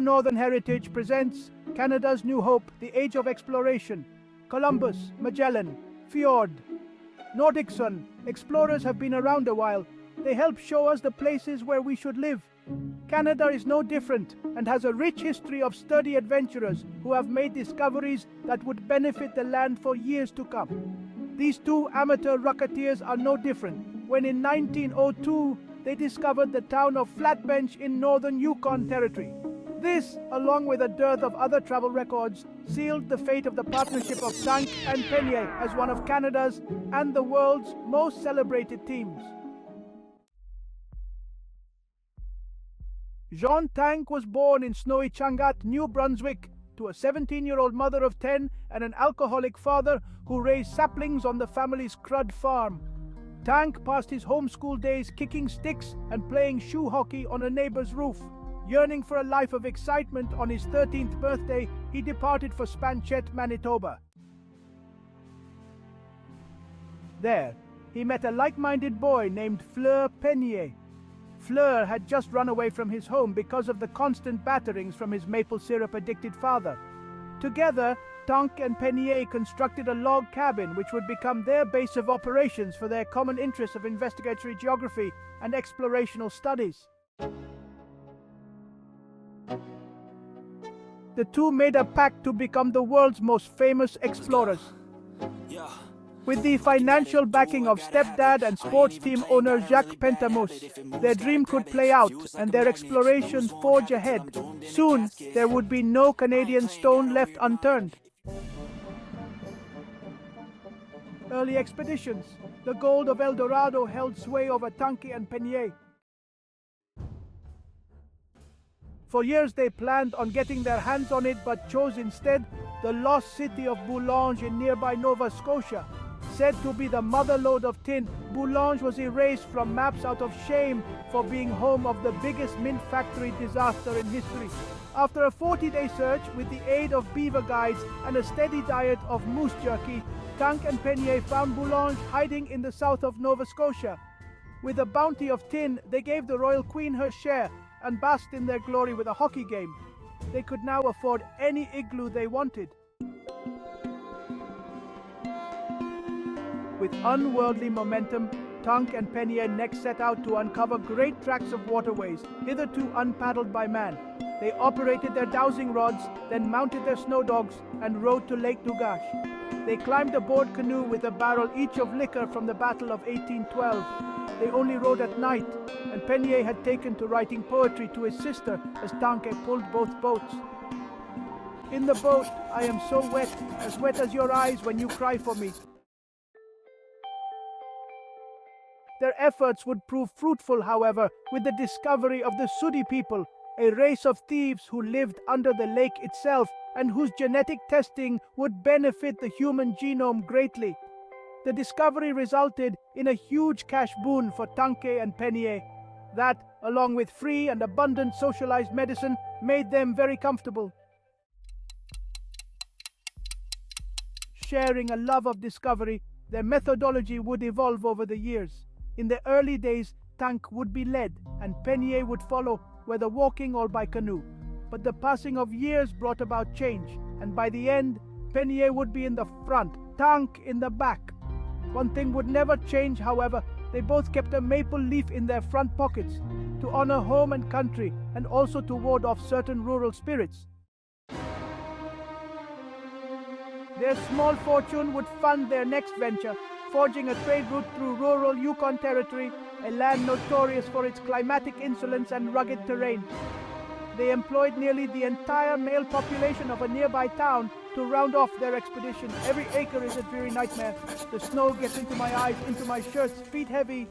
Northern Heritage presents Canada's New Hope, the Age of Exploration. Columbus, Magellan, Fjord. Nordic Sun, explorers have been around a while. They help show us the places where we should live. Canada is no different and has a rich history of sturdy adventurers who have made discoveries that would benefit the land for years to come. These two amateur rocketeers are no different when in 1902 they discovered the town of Flatbench in northern Yukon Territory. This, along with a dearth of other travel records, sealed the fate of the partnership of Tanque and Pennier as one of Canada's and the world's most celebrated teams. Jean Tanque was born in snowy Changat, New Brunswick, to a 17-year-old mother of 10 and an alcoholic father who raised saplings on the family's crud farm. Tanque passed his homeschool days kicking sticks and playing shoe hockey on a neighbor's roof. Yearning for a life of excitement, on his 13th birthday, he departed for Spanchet, Manitoba. There, he met a like-minded boy named Fleur Pennier. Fleur had just run away from his home because of the constant batterings from his maple syrup-addicted father. Together, Tanque and Pennier constructed a log cabin which would become their base of operations for their common interests of investigatory geography and explorational studies. The two made a pact to become the world's most famous explorers. With the financial backing of stepdad and sports team owner Jacques Pentamous, their dream could play out and their explorations forge ahead. Soon, there would be no Canadian stone left unturned. Early expeditions. The gold of El Dorado held sway over Tanque and Pennier. For years they planned on getting their hands on it, but chose instead the lost city of Boulogne in nearby Nova Scotia. Said to be the motherlode of tin, Boulogne was erased from maps out of shame for being home of the biggest mint factory disaster in history. After a 40-day search with the aid of beaver guides and a steady diet of moose jerky, Tanque and Pennier found Boulogne hiding in the south of Nova Scotia. With a bounty of tin, they gave the royal queen her share and basked in their glory with a hockey game. They could now afford any igloo they wanted. With unworldly momentum, Tanque and Pennier next set out to uncover great tracts of waterways, hitherto unpaddled by man. They operated their dowsing rods, then mounted their snow dogs and rowed to Lake Dugash. They climbed a board canoe with a barrel each of liquor from the Battle of 1812. They only rowed at night, and Pennier had taken to writing poetry to his sister as Tanque pulled both boats. In the boat, I am so wet as your eyes when you cry for me. Their efforts would prove fruitful, however, with the discovery of the Sudi people, a race of thieves who lived under the lake itself and whose genetic testing would benefit the human genome greatly. The discovery resulted in a huge cash boon for Tanque and Pennier. That, along with free and abundant socialized medicine, made them very comfortable. Sharing a love of discovery, their methodology would evolve over the years. In the early days, Tanque would be led, and Pennier would follow, whether walking or by canoe. But the passing of years brought about change, and by the end, Pennier would be in the front, Tanque in the back. One thing would never change, however. They both kept a maple leaf in their front pockets, to honor home and country, and also to ward off certain rural spirits. Their small fortune would fund their next venture, forging a trade route through rural Yukon Territory, a land notorious for its climatic insolence and rugged terrain. They employed nearly the entire male population of a nearby town to round off their expedition. Every acre is a dreary nightmare. The snow gets into my eyes, into my shirts, feet heavy.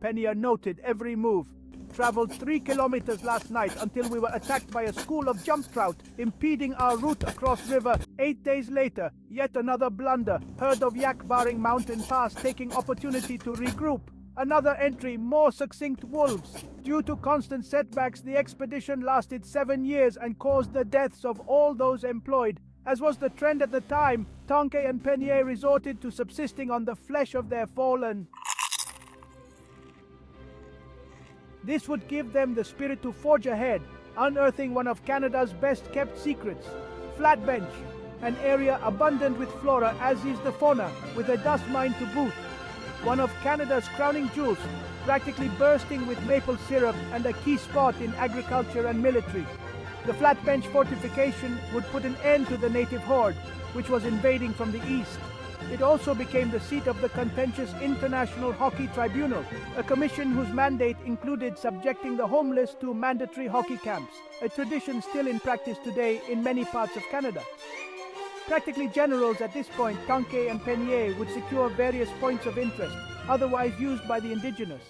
Pennier noted every move. Traveled 3 kilometers last night until we were attacked by a school of jump trout, impeding our route across river. 8 days later, yet another blunder. Herd of yak barring mountain pass, taking opportunity to regroup. Another entry, more succinct wolves. Due to constant setbacks, the expedition lasted 7 years and caused the deaths of all those employed. As was the trend at the time, Tanque and Pennier resorted to subsisting on the flesh of their fallen. This would give them the spirit to forge ahead, unearthing one of Canada's best-kept secrets, Flatbench, an area abundant with flora as is the fauna, with a dust mine to boot. One of Canada's crowning jewels, practically bursting with maple syrup and a key spot in agriculture and military. The Flatbench fortification would put an end to the native horde, which was invading from the east. It also became the seat of the contentious International Hockey Tribunal, a commission whose mandate included subjecting the homeless to mandatory hockey camps, a tradition still in practice today in many parts of Canada. Practically generals at this point, Tanque and Pennier, would secure various points of interest, otherwise used by the indigenous.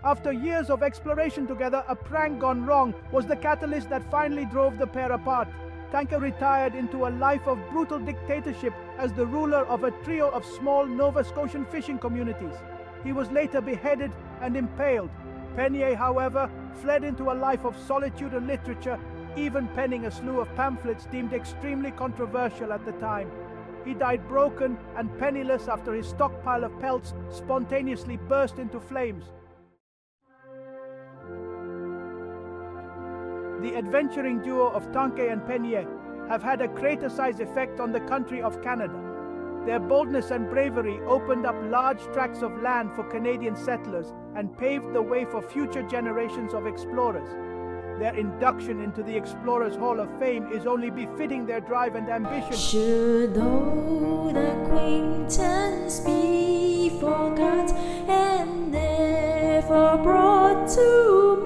After years of exploration together, a prank gone wrong was the catalyst that finally drove the pair apart. Tanque retired into a life of brutal dictatorship as the ruler of a trio of small Nova Scotian fishing communities. He was later beheaded and impaled. Pennier, however, fled into a life of solitude and literature, even penning a slew of pamphlets deemed extremely controversial at the time. He died broken and penniless after his stockpile of pelts spontaneously burst into flames. The adventuring duo of Tanque and Pennier have had a crater-sized effect on the country of Canada. Their boldness and bravery opened up large tracts of land for Canadian settlers and paved the way for future generations of explorers. Their induction into the Explorers Hall of Fame is only befitting their drive and ambition. Should old acquaintance be forgot and never brought to